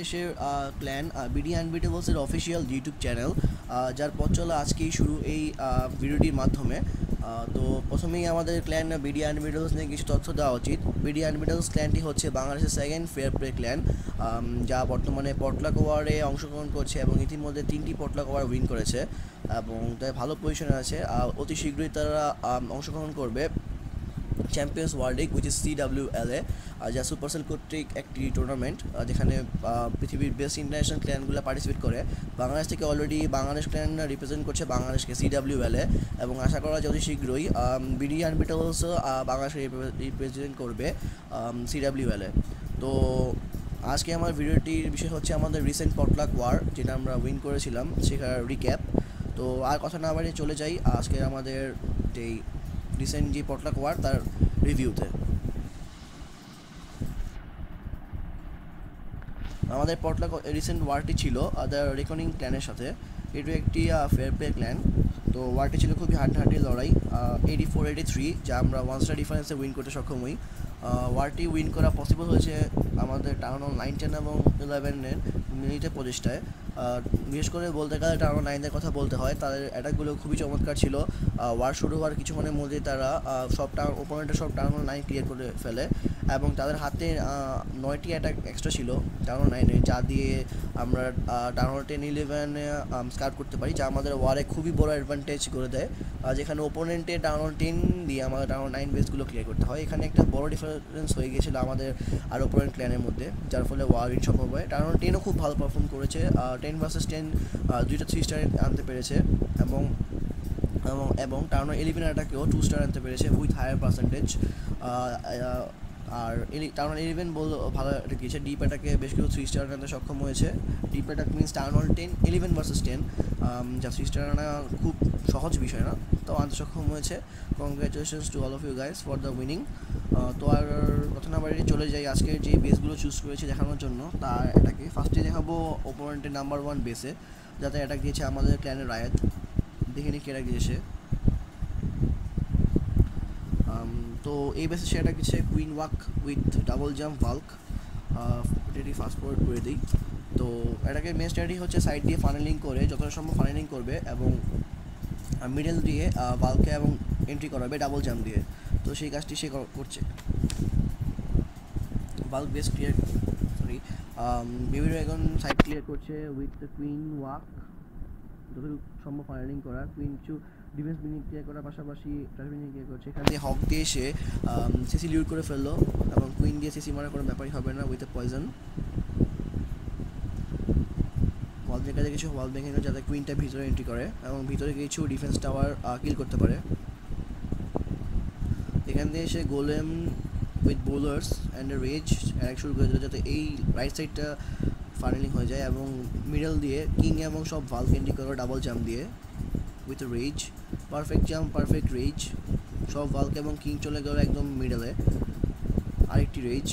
বাংলাদেশের clan BD আনবিটেবলসের official YouTube channel, যার পথ চলা আজকেই শুরু এই ভিডিওটির মাধ্যমে। তো প্রথমেই আমাদের ক্ল্যান বিডি আনবিটেবলস নিয়ে কিছু তথ্য দেওয়া উচিত। বিডি আনবিটেবলস ক্ল্যানটি হচ্ছে বাংলাদেশের সেকেন্ড ফেয়ার প্লে ক্ল্যান, যা বর্তমানে পটলাক ওয়ারে অংশগ্রহণ করছে এবং ইতিমধ্যে 3টি পটলাক ওয়ার উইন করেছে এবং তাই ভালো পজিশনে আছে। অতি শীঘ্রই তারা অংশগ্রহণ করবে champions world league, which is CWLA, যা সুপারসেল কর্তৃক একটি টুর্নামেন্ট যেখানে পৃথিবীর বেস্ট ইন্টারন্যাশনাল ক্ল্যানগুলো পার্টিসিপেট করে। বাংলাদেশ থেকে অলরেডি বাংলাদেশ ক্ল্যান রিপ্রেজেন্ট করছে বাংলাদেশকে CWLA, এবং আশা করা যায় অতি শীঘ্রই বিডি আনবিটেবলসও বাংলাদেশকে রিপ্রেজেন্ট করবে CWLA। তো আজকে আমার ভিডিওটির বিষয় হচ্ছে আমাদের রিসেন্ট পটলাক ওয়ার, যেটা আমরা উইন করেছিলাম সেটার রিক্যাপ। তো আর কথা না বাড়িয়ে চলে যাই আজকে আমাদের যেই রিসেন্ট যে পটলাক ওয়ার তার রিভিউতে। আমাদের পটলাক রিসেন্ট ওয়ারটি ছিল দ্য রেকনিং ক্ল্যানের সাথে। এটি একটি ফেয়ার প্লে ক্ল্যান। তো ওয়ারটি ছিল খুবই হাড্ডাহাড্ডি লড়াই, 84-83, যা আমরা 1 স্টার ডিফারেন্সে উইন করতে সক্ষম হই। ওয়ারটি উইন করা পসিবল হয়েছে আমাদের টাউন হল 9, 10 এবং 11-এর মিলিত প্রচেষ্টায়। বিশেষ করে বলতে গেলে টাউন হল 9-এর কথা বলতে হয়, তাদের অ্যাটাকগুলো খুবই চমৎকার ছিল। ওয়ার শুরু হওয়ার কিছুক্ষণের মধ্যেই তারা সব ওপোনেন্টের সব টাউন হল 9 ক্লিয়ার করে ফেলে এবং তাদের হাতে 9টি অ্যাটাক এক্সট্রা ছিল টাউন হল 9-এ, যা দিয়ে আমরা টাউন হল 10-11-এ স্কাউট করতে পারি, যা আমাদের ওয়ারে খুবই বড় অ্যাডভান্টেজ করে দেয়। যেখানে ওপোনেন্টে টাউন হল 10 দিয়ে আমাদের টাউন হল 9 বেসগুলো ক্লিয়ার করতে হয়। এখানে একটা বড় ডিফারেন্স হয়ে গিয়েছিল আমাদের আর ওপোনেন্ট ক্ল্যানের মধ্যে, যার ফলে ওয়ার উইন সম্ভব হয়। টাউন হল 10ও খুব ভালো পারফর্ম করেছে, 10 ভার্সেস 10 দুইটা 3 স্টার আনতে পেরেছে এবং এবং টাউন হল 11 অ্যাটাকেও 2 স্টার আনতে পেরেছে উইথ হায়ার পার্সেন্টেজ। আর টাউন হল 11 ভালো গিয়েছে, ডিপ অ্যাটাকে বেশ কিছু 3 স্টার আনতে সক্ষম হয়েছে। Deep attack means town hall 10 11 versus 10, যা 3 স্টার আনা খুব সহজ বিষয় না, তো আনতে সক্ষম হয়েছে। Congratulations to all of you guys for the winning. তো আর কথা না বাড়িয়ে চলে যাই আজকের যে বেসগুলো চুজ করেছি দেখানোর জন্য তার অ্যাটাকে। ফার্স্টে দেখাবো ওপোনেন্টের নাম্বার 1 বেসে, যাতে অ্যাটাক দিয়েছে আমাদের ক্ল্যানের রায়াত। দেখে নিই কে অ্যাটাক দিয়েছে। তো এই বেসে সে অ্যাটাক দিচ্ছে queen walk with double jump valk. এটি ফাস্ট ফরওয়ার্ড করে দিই। তো অ্যাটাকের মেন স্ট্র্যাটেজি হচ্ছে সাইড দিয়ে ফানেলিং করে যতটা সম্ভব ফানেলিং করবে এবং মিডল দিয়ে ভাল্কে এবং এন্ট্রি করাবে ডাবল জাম্প দিয়ে। তো সেই কাজটি সে করছে। Valk base clear baby dragon side clear করছে উইথ দ্য কুইন ওয়াক, যতটুকু সম্ভব ফানেলিং করা। কুইন কিছু ডিফেন্স বিল্ডিং ক্লিয়ার করার পাশাপাশি ট্রাশ বিল্ডিং ক্লিয়ার করছে। এখান দিয়ে হক দিয়ে এসে সিসি লিউড করে ফেললো এবং কুইন দিয়ে সিসি মারার কোনো ব্যাপারই হবে না উইথ এ পয়জন। ওয়াল ব্রেকারে কিছু ওয়াল ব্রেকিং যাতে কুইনটা ভিতরে এন্ট্রি করে এবং ভিতরে কিছু ডিফেন্স টাওয়ার কিল করতে পারে। এখান দিয়ে এসে golem with bowlers and rage attack শুরু করে দিল, যাতে এই রাইট সাইডটা ফানেলিং হয়ে যায় এবং মিডল দিয়ে কিং এবং সব ভাল্ক এন্ট্রি করে ডাবল জাম্প দিয়ে with rage. Perfect jump, perfect rage, সব ভাল্ক এবং কিং চলে গেল একদম মিডলে। আরেকটি rage,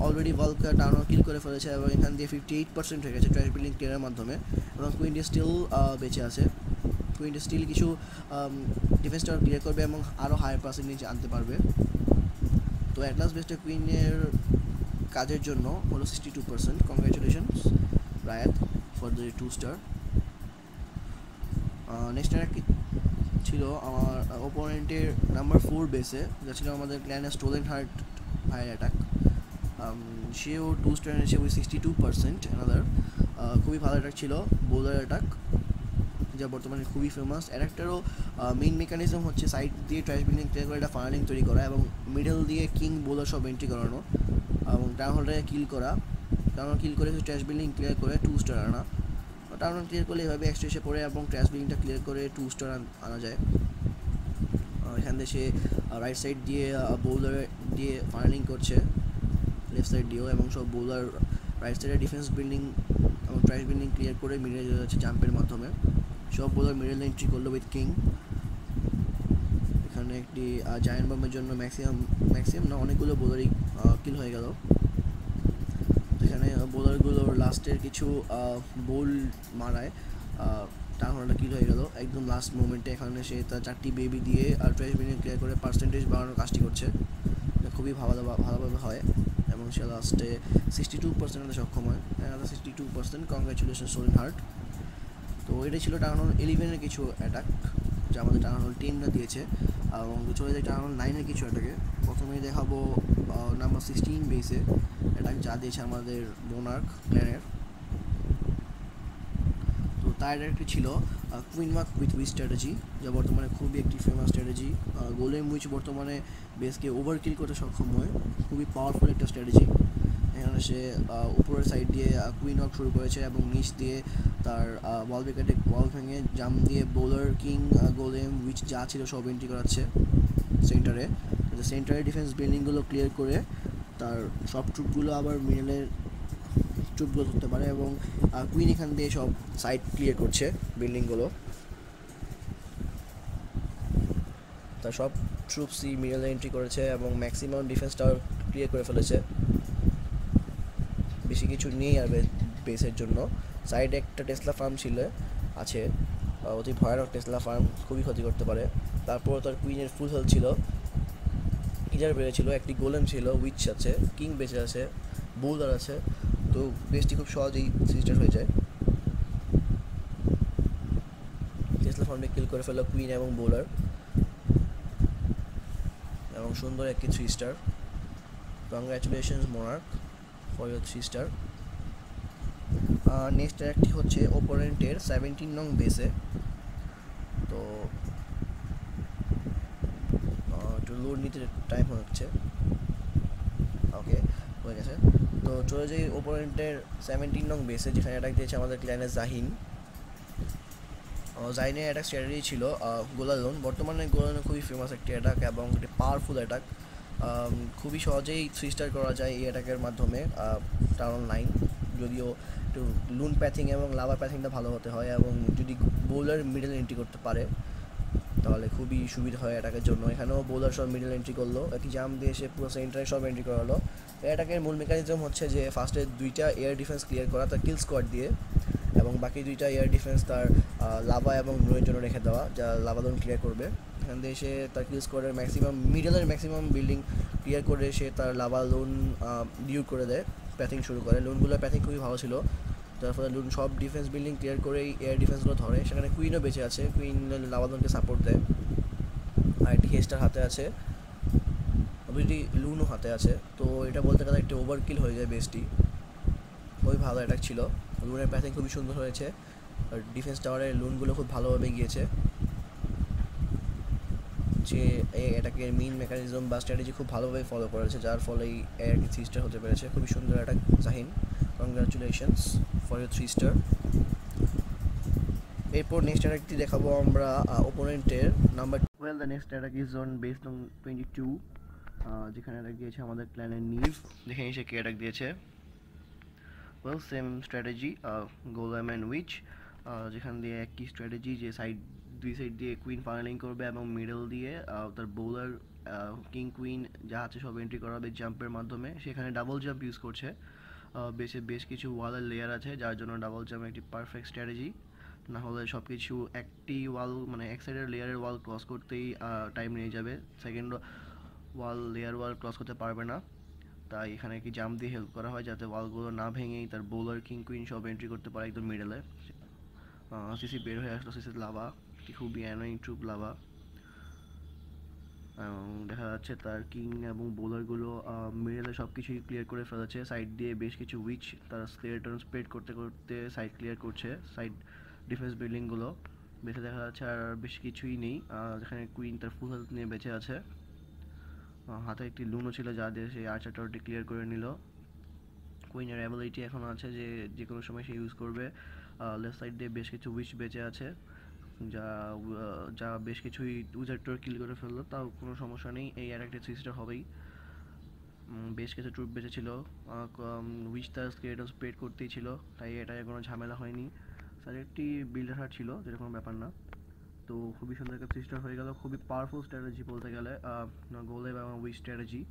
already valk town kill করে ফেলেছে এবং এখান দিয়ে 58% হয়ে গেছে ট্র্যাশ বিল্ডিং ক্লিয়ারের মাধ্যমে এবং কুইনটি স্টিল বেঁচে আছে। কুইনটি স্টিল কিছু ডিফেন্স টাওয়ার ক্লিয়ার করবে এবং আরও হায়ার পার্সেন্টেজ আনতে পারবে। তো অ্যাটলাস বেস্টে কুইনের কাজের জন্য হলো 62%। Congratulations Rayat for the 2 star. Next attack ছিল আমার ওপোনেন্টের নাম্বার 4 বেসে, যা ছিল আমাদের ক্ল্যানের স্টোলেন হার্ট ভাইয়ের অ্যাটাক। সেও 2 স্টার এনেছে উইথ 62%। অ্যানাদার খুবই ভালো অ্যাটাক ছিল, বোলার অ্যাটাক, যা বর্তমানে খুবই ফেমাস। অ্যাটাকটারও মেইন মেকানিজম হচ্ছে সাইড দিয়ে ট্র্যাশ বিল্ডিং ক্লিয়ার করে একটা ফানেলিং তৈরি করা এবং মিডল দিয়ে কিং বোলার সব এন্ট্রি করানো এবং টাউন হলটাকে কিল করা। টাউন হল কিল করে ট্র্যাশ বিল্ডিং ক্লিয়ার করে 2 স্টার আনা। টাউন হল ক্লিয়ার করলে এভাবে এক্সট্রা এসে পড়ে এবং ট্র্যাশ বিল্ডিংটা ক্লিয়ার করে 2 স্টার আনা যায়। এখান থেকে সে রাইট সাইড দিয়ে বোলার দিয়ে ফানেলিং করছে, লেফট সাইড দিয়েও, এবং সব বোলার রাইট সাইডে ডিফেন্স বিল্ডিং এবং ট্র্যাশ বিল্ডিং ক্লিয়ার করে মিডলে চলে যাচ্ছে জাম্পের মাধ্যমে। সব বোলার মিডল এন্ট্রি করলো উইথ কিং। এখানে একটি জায়ান্ট বম্বের জন্য ম্যাক্সিমাম না অনেকগুলো বোলারই কিল হয়ে গেল। এখানে বোলারগুলোর লাস্টের কিছু বোল মারায় টাউন হলটা কিল হয়ে গেল একদম লাস্ট মোমেন্টে। এখানে সে তার 4টি বেবি দিয়ে ট্র্যাশ বিল্ডিং ক্লিয়ার করে পার্সেন্টেজ বাড়ানোর কাজটি করছে, খুবই ভালোভাবে হয় এবং সে লাস্টে 62% হতে সক্ষম হয়। 62%, কংগ্রাচুলেশন সোলিন হার্ট। তো এটাই ছিল টাউন হল 11-এর কিছু অ্যাটাক যা আমাদের টাউন হল 10 দিয়েছে, এবং চলে যায় টাউন হল 9-এর কিছু অ্যাটাকে। প্রথমেই দেখাবো নাম্বার 16 বেসে অ্যাটাক যা দিয়েছে আমাদের মোনার্ক ক্ল্যানের। তো তার একটি ছিল queen walk with which strategy, যা বর্তমানে খুবই একটি ফেমাস স্ট্র্যাটেজি। গোলেম উইচ বর্তমানে বেসকে ওভারকিল করতে সক্ষম হয়, খুবই পাওয়ারফুল একটা স্ট্র্যাটেজি। এখানে সে উপরের সাইড দিয়ে কুইন ওয়াক শুরু করেছে এবং নিচ দিয়ে তার ওয়াল ব্রেকেটে ওয়াল ভেঙে জাম্প দিয়ে বোলার কিং গোলেম উইচ যা ছিল সব এন্ট্রি করাচ্ছে সেন্টারে। সেন্টারের ডিফেন্স বিল্ডিংগুলো ক্লিয়ার করে তার সব ট্রুপগুলো আবার মিডলের ট্রুপগুলো ধরতে পারে, এবং কুইন এখান দিয়ে সব সাইড ক্লিয়ার করছে বিল্ডিংগুলো। তার সব ট্রুপসই মিডলে এন্ট্রি করেছে এবং ম্যাক্সিমাম ডিফেন্স টাওয়ার ক্লিয়ার করে ফেলেছে। বেশি কিছু নেই আর বেসের জন্য। সাইডে একটা টেসলা ফার্ম ছিল আছে, অতি ভয়ানক টেসলা ফার্ম, খুবই ক্ষতি করতে পারে। তারপর তার কুইনের ফুল হেলথ ছিল, ইজার বেড়েছিল, একটি গোলেম ছিল, উইচ আছে, কিং বেঁচে আছে, বোলার আছে। তো বেসটি খুব সহজেই সিস্টার হয়ে যায়। টেসলা ফার্মে কিল করে ফেললো কুইন এবং বোলার, এবং সুন্দর একটি 3 star. Congratulations Monarch for your 3 star. Next একটি হচ্ছে ওপোনেন্টের 17 নং বেসে। তো একটু লোড নিতে টাইম হচ্ছে, ওকে হয়ে গেছে। তো চলে যাই ওপোনেন্টের 17 নং বেসে, যেখানে অ্যাটাক দিয়েছে আমাদের ক্লায়েন্টের জাহিন। জাহিনের অ্যাটাক স্ট্র্যাটেজি ছিল গোলালোন। বর্তমানে গোলালোন খুবই ফেমাস একটি অ্যাটাক এবং একটি পাওয়ারফুল অ্যাটাক। খুবই সহজেই 3 স্টার করা যায় এই অ্যাটাকের মাধ্যমে টাউন 9, যদিও একটু লুন প্যাথিং এবং লাভা প্যাথিংটা ভালো হতে হয়, এবং যদি বোলার মিডল এন্ট্রি করতে পারে তাহলে খুবই সুবিধা হয় অ্যাটাকের জন্য। এখানেও বোলার সব মিডল এন্ট্রি করলো, একটি জাম্প দিয়ে সে পুরো সেন্টারে সব এন্ট্রি করালো। অ্যাটাকের মূল মেকানিজম হচ্ছে যে ফার্স্টে 2টা এয়ার ডিফেন্স ক্লিয়ার করা তার কিল স্কোয়াড দিয়ে, এবং বাকি 2টা এয়ার ডিফেন্স তার লাভা এবং নুয়ের জন্য রেখে দেওয়া, যা লাভা লোন ক্লিয়ার করবে। এখান দিয়ে সে তার কিল স্কোয়াডের মিডলের ম্যাক্সিমাম বিল্ডিং ক্লিয়ার করে সে তার লাভা লোন ডিউ করে দেয়, প্যাথিং শুরু করে। লোনগুলোর প্যাথিং খুবই ভালো ছিল, যার ফলে লুন সব ডিফেন্স বিল্ডিং ক্লিয়ার করেই এয়ার ডিফেন্সগুলো ধরে। সেখানে কুইনও বেঁচে আছে, কুইন লাভাদনকে সাপোর্ট দেয়, আর একটি হেস্টার হাতে আছে, দুইটি লুনও হাতে আছে। তো এটা বলতে গেলে একটি ওভারকিল হয়ে যায় বেসটি। খুবই ভালো অ্যাটাক ছিল, লুনের প্যাথিং খুবই সুন্দর হয়েছে, আর ডিফেন্স টাওয়ারের লুনগুলো খুব ভালোভাবে গিয়েছে। যে এই অ্যাটাকের মেইন মেকানিজম বা স্ট্র্যাটেজি খুব ভালোভাবে ফলো করেছে, যার ফলেই এর 3 স্টার হতে পেরেছে। খুবই সুন্দর attack Zahin, congratulations for your 3 star. এরপর নেক্সট অ্যাটাকটি দেখাবো আমরা ওপোনেন্টের number 12। The next attack is on based on 22, যেখানে অ্যাটাক দিয়েছে আমাদের ক্ল্যানের নিভ। দেখে এসে কে অ্যাটাক দিয়েছে। Well, same strategy, golem and witch, যেখান দিয়ে একই স্ট্র্যাটেজি যে দুই সাইড দিয়ে কুইন ফানেলিং করবে এবং মিডল দিয়ে তার বোলার কিং কুইন যা আছে সব এন্ট্রি করাবে জাম্পের মাধ্যমে। সেখানে ডাবল জাম্প ইউজ করছে, বেশ কিছু ওয়ালের লেয়ার আছে, যার জন্য ডাবল জাম্প একটি পারফেক্ট স্ট্র্যাটেজি। না হলে সব কিছু একটি ওয়াল মানে এক সাইডের লেয়ারের ওয়াল ক্রস করতেই টাইম নিয়ে যাবে, সেকেন্ড ওয়াল ক্রস করতে পারবে না। তাই এখানে কি জাম্প দিয়ে হেল্প করা হয় যাতে ওয়ালগুলো না ভেঙেই তার বোলার কিং কুইন সব এন্ট্রি করতে পারে একদম মিডলে। সিসি বের হয়ে আসলো, সিসি লাভা, একটি খুবই অ্যানোয়িং ট্রুপ লাভা, এবং দেখা যাচ্ছে তার কিং এবং বোলারগুলো মিডলে সব কিছুই ক্লিয়ার করে ফেলেছে। সাইড দিয়ে বেশ কিছু উইচ তারা স্কেলেটন স্প্রেড করতে করতে সাইড ক্লিয়ার করছে, সাইড ডিফেন্স বিল্ডিংগুলো। বেঁচে দেখা যাচ্ছে আর বেশ কিছুই নেই, যেখানে কুইন তার ফুল হেলথ নিয়ে বেঁচে আছে। হাতে একটি লুনও ছিল যা দিয়ে সেই আর্চার টাওয়ারটি ক্লিয়ার করে নিল। কুইনের অ্যাবিলিটি এখন আছে যে যে কোনো সময় সে ইউজ করবে। লেফট সাইড দিয়ে বেশ কিছু উইচ বেঁচে আছে, যা যা বেশ কিছুই উইজার্ডটার কিল করে ফেললো, তাও কোনো সমস্যা নেই, এই আর একটা 3 স্টার হবেই। বেশ কিছু ট্রুপ বেঁচে ছিল, উইচ তার স্কেলেটন স্প্রেড করতেই ছিল, তাই এটায় কোনো ঝামেলা হয়নি। স্যার একটি বিল্ডার হার্ট ছিল, যেটা কোনো ব্যাপার না। তো খুবই সুন্দর একটা 3 স্টার হয়ে গেল। খুবই পাওয়ারফুল স্ট্র্যাটেজি বলতে গেলে, গোলেম এবং উইচ স্ট্র্যাটেজি,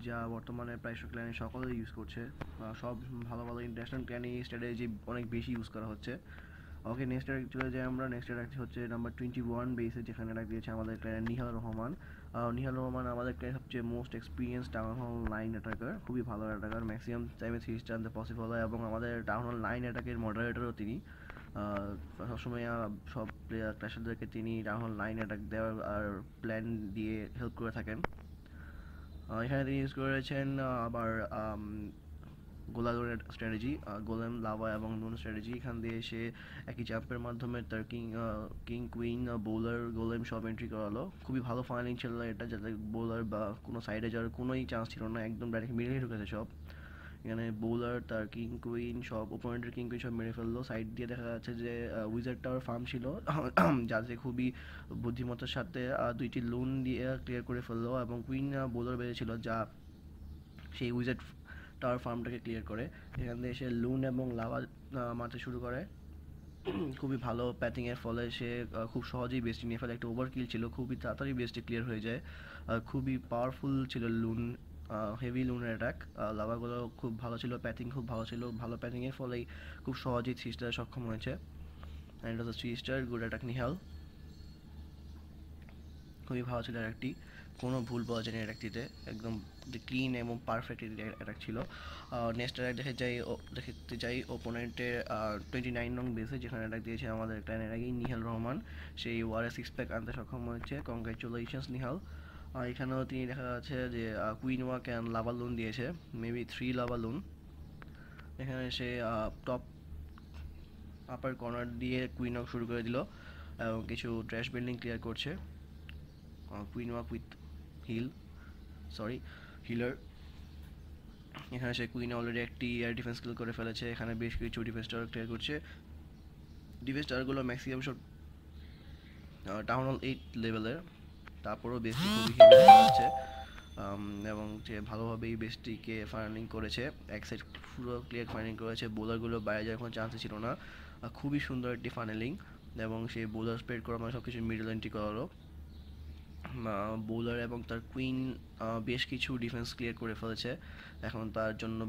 যা বর্তমানে প্রায় সব ক্ল্যানে সকলেই ইউজ করছে। সব ভালো ভালো ইন্টারন্যাশনাল ক্ল্যানে এই স্ট্র্যাটেজি অনেক বেশি ইউজ করা হচ্ছে। ওকে, নেক্সট অ্যাটাক চলে যাই আমরা। নেক্সট অ্যাটাক হচ্ছে নাম্বার 21 বেসে, যেখানে অ্যাটাক দিয়েছে আমাদের ক্ল্যানের নিহাল রহমান। নিহাল রহমান আমাদের সবচেয়ে most experience town hall 9 attacker, খুবই ভালো অ্যাটাকার, ম্যাক্সিমাম টাইমে 3 স্টার আনতে পসিবল হয় এবং আমাদের টাউন হল 9 অ্যাটাকের মডারেটরও তিনি। সবসময় সব প্লেয়ার ক্লাসেরদেরকে তিনি টাউন হল 9 অ্যাটাক দেওয়ার আর প্ল্যান দিয়ে হেল্প করে থাকেন। এখানে তিনি ইউজ করেছেন আবার গোলাগুনের স্ট্র্যাটেজি, গোলেম লাভা এবং নুন স্ট্র্যাটেজি। এখান দিয়ে সে একই জাম্পের মাধ্যমে তার কিং কুইন বোলার গোলেম সব এন্ট্রি করালো। খুবই ভালো ফাইনালিং ছিল এটা, যাতে বোলার বা কোনো সাইডে যাওয়ার কোনোই চান্স ছিল না, একদম ডাইরেক্ট মিডলে ঢুকেছে সব। এখানে বোলার তার কিং কুইন সব ওপোনেন্টের কিং কুইন সব মেরে ফেললো। সাইড দিয়ে দেখা যাচ্ছে যে উইজার্ড টাওয়ার ফার্ম ছিল যাতে খুবই বুদ্ধিমত্তার সাথে 2টি লুন দিয়ে ক্লিয়ার করে ফেললো এবং কুইন বোলার বেড়েছিল যা সেই উইজার্ড টাওয়ার ফার্মটাকে ক্লিয়ার করে। এখান থেকে সে লুন এবং লাভা মারতে শুরু করে। খুবই ভালো প্যাথিংয়ের ফলে সে খুব সহজেই বেস্টি নিয়ে ফেলে। একটা ওভার কিল ছিল, খুবই তাড়াতাড়ি বেস্টি ক্লিয়ার হয়ে যায়। খুবই পাওয়ারফুল ছিল লুন, হেভি লুনের অ্যাটাক। লাভাগুলো খুব ভালো ছিল, প্যাথিং খুব ভালো ছিল, ভালো প্যাথিংয়ের ফলেই খুব সহজেই 3 স্টারে সক্ষম হয়েছে। অ্যান্ড এটা 3 স্টার, গুড অ্যাটাক নিহাল, খুবই ভালো ছিল অ্যাটাকটি, কোনো ভুল পাওয়া যায়নি অ্যাটাকটিতে, একদম ক্লিন এবং পারফেক্ট অ্যাটাক ছিল। নেক্সট অ্যাটাক দেখতে যাই ওপোনেন্টের 29 নং বেসে, যেখানে অ্যাটাক দিয়েছে আমাদের ক্লানের আগেই নিহাল রহমান, সেই ওয়ারে 6 প্যাক আনতে সক্ষম হয়েছে। কংগ্রাচুলেশনস নিহাল। এখানেও তিনি দেখা যাচ্ছে যে queen walk and lava loon দিয়েছে, মেবি 3 লাভা লোন। এখানে সে টপ আপার কর্নার দিয়ে কুইন ওয়াক শুরু করে দিল এবং কিছু ট্র্যাশ বিল্ডিং ক্লিয়ার করছে। Queen walk with healer. এখানে সে কুইন অলরেডি একটি এয়ার ডিফেন্স কিল করে ফেলেছে। এখানে বেশ কিছু ডিফেন্স টাওয়ার ক্লিয়ার করছে। ডিফেন্স টাওয়ারগুলো ম্যাক্সিমাম সব টাউন হল 8 লেভেলের, তারপরেও বেশি খুবই হেভি দেখা যাচ্ছে। এবং সে ভালোভাবেই বেস্টিকে ফাইনালিং করেছে, এক সাইড পুরো ক্লিয়ার ফাইনালিং করেছে, বোলারগুলো বাইরে যাওয়ার কোনো চান্সই ছিল না। খুবই সুন্দর একটি ফাইনালিং এবং সেই বোলার স্প্রেড করা মানে সব কিছু মিডল এন্ট্রি করালো। বোলার এবং তার কুইন বেশ কিছু ডিফেন্স ক্লিয়ার করে ফেলেছে। এখন তার জন্য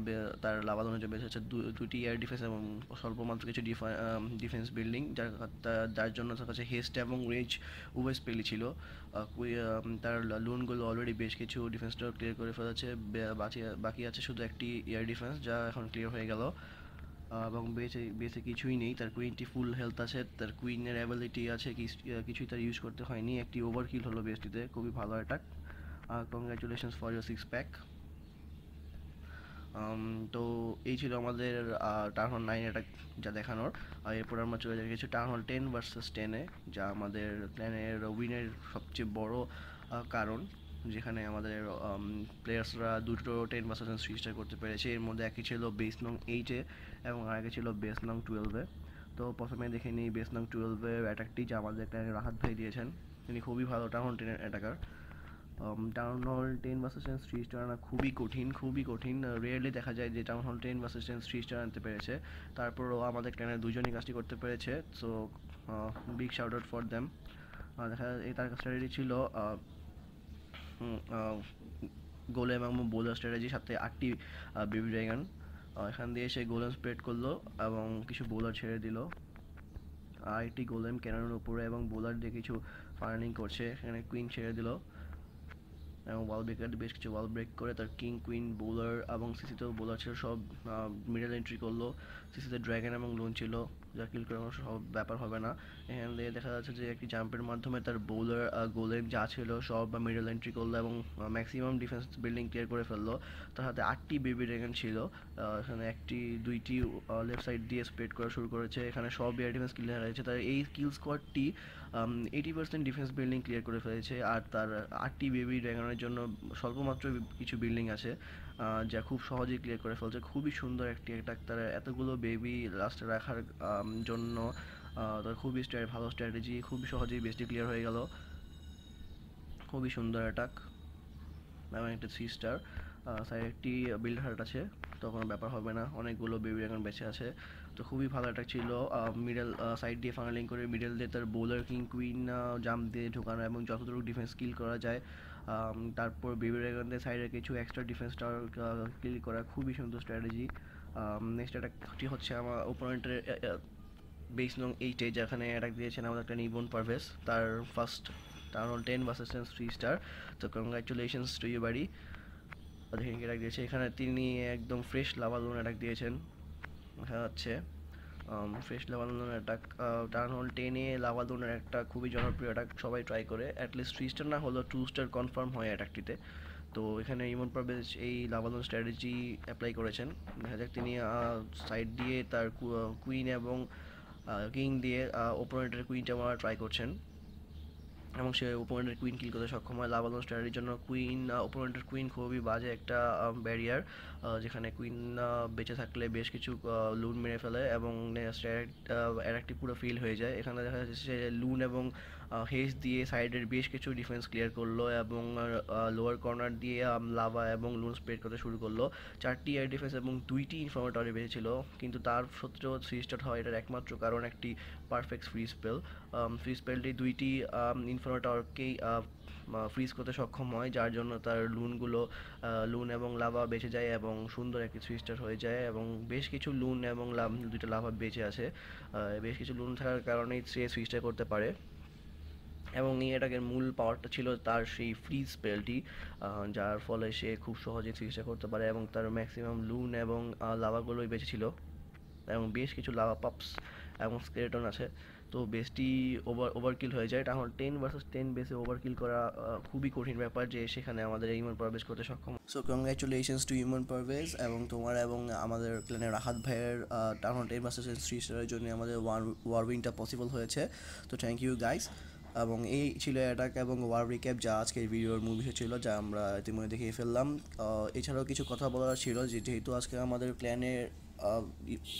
তার লাভানোর জন্য বেশ হচ্ছে 2টি এয়ার ডিফেন্স এবং স্বল্পমাত্র কিছু ডিফেন্স বিল্ডিং, যার জন্য তার কাছে হেস্ট এবং রেঞ্জ উভয় স্পেলই ছিল। তার লুনগুলো অলরেডি বেশ কিছু ডিফেন্সটাও ক্লিয়ার করে ফেলেছে, বাকি আছে শুধু একটি এয়ার ডিফেন্স যা এখন ক্লিয়ার হয়ে গেল। এবং বেসে কিছুই নেই, তার কুইনটি ফুল হেলথ আছে, তার কুইনের অ্যাবিলিটি আছে, কিছুই তার ইউজ করতে হয়নি। একটি ওভার কিল হলো বেস্টিতে, খুবই ভালো attack. Congratulations for your 6 pack. তো এই ছিল আমাদের টাউন হল 9 অ্যাটাক যা দেখানোর। এরপর আমরা চলে যাই কিছু টাউন হল 10 ভার্সেস 10-এ, যা আমাদের প্ল্যানের উইনের সবচেয়ে বড় কারণ, যেখানে আমাদের প্লেয়ার্সরা দুটো 10 ভার্সেস 3 স্টার করতে পেরেছে। এর মধ্যে একই ছিল বেস নং 8-এ এবং আরেকটি ছিল বেস নং 12-এ। তো প্রথমে দেখে নিই বেস নং 12-এর অ্যাটাকটি, যা আমাদের প্ল্যানের রাহাত ভাই দিয়েছেন। তিনি খুবই ভালো town hall 10-এর attacker. Town hall 10 versus 3 star আনা খুবই কঠিন। রেয়ারলি দেখা যায় যে টাউন হল 10 ভার্সেস 3 স্টার আনতে পেরেছে। তারপরও আমাদের ক্ল্যানের দুজনই কাজটি করতে পেরেছে, so big shout out for them. দেখা যায় তার স্ট্র্যাটেজি ছিল গোলেম এবং বোলার স্ট্র্যাটেজির সাথে 8টি বেবি ড্রাগন। এখান দিয়ে সে গোলেম স্প্রেড করলো এবং কিছু বোলার ছেড়ে দিল। আরেকটি গোলেম ক্যাননের উপরে এবং বোলার দিয়ে কিছু ফায়ারিং করছে। এখানে কুইন ছেড়ে দিল এবং ওয়াল ব্রেকার বেশ কিছু ওয়াল ব্রেক করে তার কিং কুইন বোলার এবং সিসিতেও বোলার ছিল, সব মিডল এন্ট্রি করলো। সিসিতে ড্র্যাগন এবং লোন ছিল, যা কিল করে সব ব্যাপার হবে না। এখান থেকে দেখা যাচ্ছে যে একটি জাম্পের মাধ্যমে তার বোলার গোলের যা ছিল সব মিডল এন্ট্রি করলো এবং ম্যাক্সিমাম ডিফেন্স বিল্ডিং ক্লিয়ার করে ফেললো। তার হাতে 8টি বেবি ড্র্যাগন ছিল। এখানে 2টি লেফট সাইড দিয়ে স্প্রেড করা শুরু করেছে। এখানে সব এয়ার ডিফেন্স ক্লিয়ার হয়েছে। তার এই কিল স্কোয়াডটি 80% ডিফেন্স বিল্ডিং ক্লিয়ার করে ফেলেছে, আর তার 8টি বেবি ড্র্যাগনের জন্য স্বল্পমাত্র কিছু বিল্ডিং আছে যা খুব সহজেই ক্লিয়ার করে ফেলছে। খুবই সুন্দর একটি অ্যাটাক, তার এতগুলো বেবি লাস্টে রাখার জন্য তার খুবই ভালো স্ট্র্যাটেজি, খুবই সহজেই বেস্টটি ক্লিয়ার হয়ে গেল। খুবই সুন্দর অ্যাটাক এবং একটা 3 স্টার। সাইড একটি বিল্ড হার্ট আছে, তো কোনো ব্যাপার হবে না, অনেকগুলো বেবি ড্রাগন বেঁচে আছে। তো খুবই ভালো অ্যাটাক ছিল। মিডল সাইড দিয়ে ফানালিং করে মিডল দিয়ে তার বোলার কিং কুইন জাম্প দিয়ে ঢোকানো এবং যতটুকু ডিফেন্স কিল করা যায়। তারপর বেবি ড্রাগনদের সাইডে কিছু এক্সট্রা ডিফেন্স টাওয়ার কিল করা, খুবই সুন্দর স্ট্র্যাটেজি। নেক্সট অ্যাটাকটি হচ্ছে আমার ওপোনেন্টের বেস নং 8-এ, যেখানে অ্যাটাক দিয়েছেন আমাদের একটা নিবন পারভেজ। তার first town hall 10 versus 3 star. তো কংগ্রাচুলেশনস টু ইউ বাড়ি। দেখেন কি অ্যাটাক দিয়েছে এখানে, তিনি একদম ফ্রেশ লাভা লোন অ্যাটাক দিয়েছেন, দেখা যাচ্ছে fresh lava loon attack. Town hall 10-এ লাভা লোনের একটা খুবই জনপ্রিয় অ্যাটাক, সবাই ট্রাই করে, অ্যাটলিস্ট 3 স্টার না হলেও 2 স্টার কনফার্ম হয় অ্যাটাকটিতে। তো এখানে ইমন পারভেজ এই লাভালোন স্ট্র্যাটেজি অ্যাপ্লাই করেছেন, দেখা যাক তিনি সাইড দিয়ে তার কুইন এবং কিং দিয়ে ওপোনেন্টের কুইনটা মারা ট্রাই করছেন এবং সে ওপোনেন্টের কুইন কিল করতে সক্ষম হয়। লাভালোন স্ট্র্যাটেজির জন্য কুইন, ওপোনেন্টের কুইন খুবই বাজে একটা ব্যারিয়ার, যেখানে কুইন বেঁচে থাকলে বেশ কিছু লুন মেরে ফেলে এবং অ্যাটাকটি পুরো ফেল হয়ে যায়। এখানে দেখা যাচ্ছে সে লুন এবং হেজ দিয়ে সাইডের বেশ কিছু ডিফেন্স ক্লিয়ার করলো এবং লোয়ার কর্নার দিয়ে লাভা এবং লুন স্প্রেড করতে শুরু করলো। 4টি এয়ার ডিফেন্স এবং 2টি ইনফর্মেটরে বেঁচেছিল, কিন্তু তার সত্ত্বেও 3 স্টার হয় এটার একমাত্র কারণ একটি পারফেক্ট ফ্রি স্পেল। ফ্রি স্পেলটি 2টি ইনফর্মেটরকেই ফ্রিজ করতে সক্ষম হয়, যার জন্য তার লুন এবং লাভা বেঁচে যায় এবং সুন্দর একটি 3 স্টার হয়ে যায় এবং বেশ কিছু লুন এবং 2টা লাভা বেঁচে আছে। বেশ কিছু লুন থাকার কারণেই সে 3 স্টার করতে পারে এবং এই অ্যাটাকের মূল পাওয়ারটা ছিল তার সেই ফ্রিজ স্পেলটি, যার ফলে সে খুব সহজে 3 স্টার করতে পারে এবং তার ম্যাক্সিমাম লুন এবং লাভাগুলোই বেঁচে ছিল এবং বেশ কিছু লাভা পাপস এবং স্কেলেটন আছে। তো বেসটি ওভারকিল হয়ে যায়। তাহলে 10 ভার্সেস 10 বেসে ওভারকিল করা খুবই কঠিন ব্যাপার, যে সেখানে আমাদের ইমন পারভেজ করতে সক্ষম। সো কংগ্রাচুলেশনস টু ইমন পারভেজ এবং তোমার এবং আমাদের প্ল্যানের রাহাত ভাইয়ের টাউন 10 ভার্সেস 3 স্টারের জন্য আমাদের ওয়ার উইনটা পসিবল হয়েছে। তো থ্যাংক ইউ গাইস। এবং এই ছিল অ্যাটাক এবং ওয়ার রিক্যাপ, যা আজকের ভিডিওর মূল বিষয় ছিল, যা আমরা ইতিমধ্যে দেখিয়ে ফেললাম। এছাড়াও কিছু কথা বলার ছিল, যেহেতু আজকে আমাদের প্ল্যানের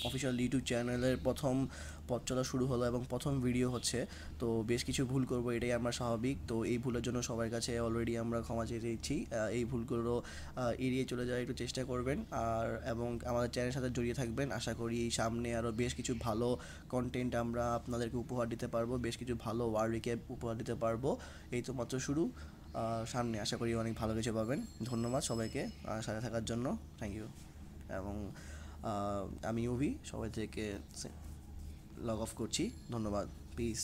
অফিসিয়াল ইউটিউব চ্যানেলের প্রথম পথ চলা শুরু হলো এবং প্রথম ভিডিও হচ্ছে, তো বেশ কিছু ভুল করবো, এটাই আমার স্বাভাবিক। তো এই ভুলের জন্য সবার কাছে অলরেডি আমরা ক্ষমা চেয়ে দিচ্ছি। এই ভুলগুলো এড়িয়ে চলে যাওয়ার একটু চেষ্টা করবেন এবং আমাদের চ্যানেলের সাথে জড়িয়ে থাকবেন। আশা করি সামনে আরও বেশ কিছু ভালো কন্টেন্ট আমরা আপনাদেরকে উপহার দিতে পারবো, বেশ কিছু ভালো ওয়ার রিক্যাপ উপহার দিতে পারবো। এই তো মাত্র শুরু, সামনে আশা করি অনেক ভালো কিছু পাবেন। ধন্যবাদ সবাইকে সাথে থাকার জন্য, থ্যাংক ইউ। এবং আমি ইউভি সবাই থেকে লগ অফ করছি, ধন্যবাদ, পিস।